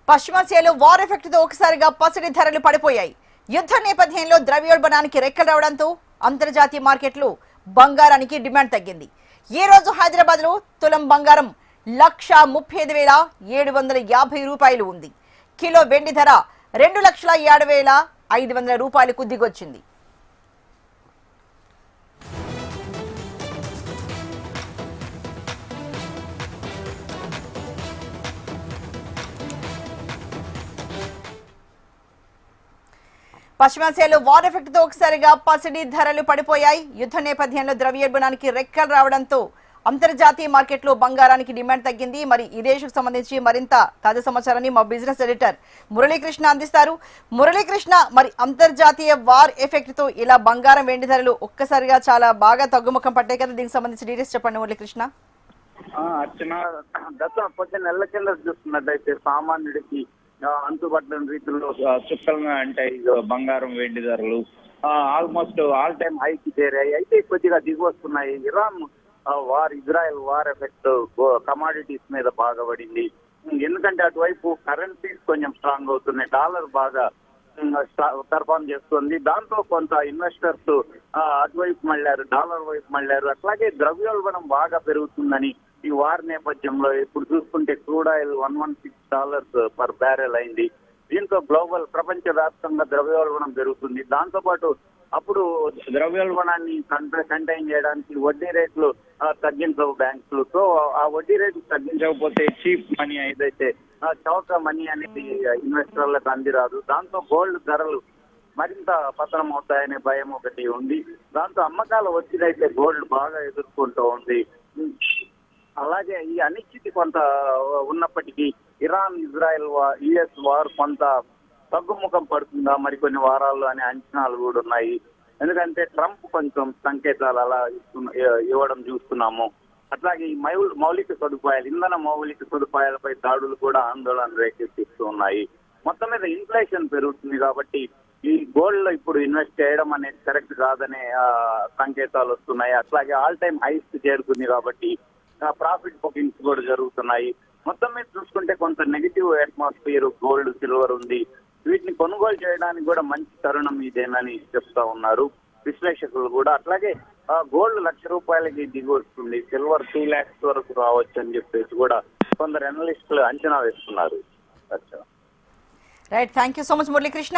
పశ్చిమాసియాలో war effect తో ఒకసారిగా పసిడి ధరలు పడిపోయాయి. యుద్ధ నేపథ్యంలో ద్రవ్యోల్బణానికి రెక్కలు రావడంతో అంతర్జాతీయ మార్కెట్లు బంగారానికి డిమాండ్ తగ్గింది. ఈ రోజు హైదరాబాద్ లో తులం బంగారం 1,35,750 రూపాయలు ఉంది. కిలో వెండి ధర 2,07,500 రూపాయలకు దిగొచ్చింది. పశ్చిమాసియాలో వార్ ఎఫెక్ట్ తో ఒకసారిగా పసిడి ధరలు పడిపోయాయి. యుద్ధ నేపథ్యంలో ద్రవ్యోల్బణానికి రెక్కలు రావడంతో అంతర్జాతీయ మార్కెట్లో బంగారానికి డిమాండ్ తగ్గింది. మరి ఇదే ఇష్యూకి సంబంధించి మరింత తాజా సమాచారాన్ని మా బిజినెస్ ఎడిటర్ మురళీకృష్ణ అందిస్తారు. మురళీకృష్ణ, మరి అంతర్జాతీయ వార్ ఎఫెక్ట్ తో ఇలా బంగారం వెండి ధరలు ఒక్కసారిగా చాలా బాగా తగ్గుముఖం పట్టాయి కదా, దీనికి సంబంధించి డీటెయిల్స్ చెప్పండి మురళీకృష్ణ. అర్చన, గత కొద్ది నెలల కింద చూస్తున్నట్టయితే సామాన్యుడికి అంతుపట్టని రీతిలో చుక్కలుగా అంటే బంగారం వెండి ధరలు ఆల్మోస్ట్ ఆల్ టైమ్ హైకి చేరాయి. అయితే కొద్దిగా దిగి వస్తున్నాయి. Iran Israel war effect commodities మీద బాగా పడింది. ఎందుకంటే అటువైపు కరెన్సీస్ కొంచెం స్ట్రాంగ్ అవుతున్నాయి, డాలర్ బాగా పెర్ఫార్మ్ చేస్తుంది. దాంతో కొంత ఇన్వెస్టర్స్ అటువైపు మళ్ళారు, డాలర్ వైపు మళ్ళారు. అట్లాగే ద్రవ్యోల్బణం బాగా పెరుగుతుందని ఈ వార్ నేపథ్యంలో ఇప్పుడు చూసుకుంటే క్రూడ్ ఆయిల్ $116 పర్ బ్యారెల్ అయింది. దీంతో గ్లోబల్ ప్రపంచ వ్యాప్తంగా ద్రవ్యోల్బణం పెరుగుతుంది. దాంతో పాటు అప్పుడు ద్రవ్యోల్బణాన్ని కంటైన్ చేయడానికి వడ్డీ రేట్లు తగ్గించవు బ్యాంకులు. సో ఆ వడ్డీ రేట్లు తగ్గించకపోతే చీప్ మనీ ఏదైతే చౌక మనీ అనేది ఇన్వెస్టర్లకు అందిరాదు. దాంతో గోల్డ్ ధరలు మరింత పతనం అవుతాయనే భయం ఒకటి ఉంది. దాంతో అమ్మకాల ఒత్తిడైతే గోల్డ్ బాగా ఎదుర్కొంటూ ఉంది. అలాగే ఈ అనిశ్చితి కొంత ఉన్నప్పటికీ ఇరాన్ ఇజ్రాయెల్ యుఎస్ వార్ కొంత తగ్గుముఖం పడుతుందా మరికొన్ని వారాల్లో అనే అంచనాలు కూడా ఉన్నాయి. ఎందుకంటే ట్రంప్ కొంచెం సంకేతాలు అలా ఇవ్వడం చూస్తున్నాము. అట్లాగే ఈ మౌలిక సదుపాయాలు, ఇంధన మౌలిక సదుపాయాలపై దాడులు కూడా ఆందోళన రేకెత్తిస్తూ ఉన్నాయి. మొత్తం మీద ఇన్ఫ్లేషన్ పెరుగుతుంది కాబట్టి ఈ గోల్డ్ లో ఇప్పుడు ఇన్వెస్ట్ చేయడం అనేది కరెక్ట్ కాదనే సంకేతాలు వస్తున్నాయి. అట్లాగే ఆల్ టైమ్ హైస్ చేరుకుంది కాబట్టి ప్రాఫిట్ బుకింగ్స్ కూడా జరుగుతున్నాయి. మొత్తం మీద చూసుకుంటే కొంత నెగిటివ్ అట్మాస్ఫియర్ గోల్డ్ సిల్వర్ ఉంది. వీటిని కొనుగోలు చేయడానికి కూడా మంచి తరుణం ఇదేనని చెప్తా ఉన్నారు విశ్లేషకులు కూడా. అట్లాగే గోల్డ్ ₹1,00,000 దిగి వస్తుంది, సిల్వర్ 2 lakhs వరకు రావచ్చు అని చెప్పేసి కూడా కొందరు అనలిస్టులు అంచనా వేస్తున్నారు. Right, thank you so much Muralikrishna.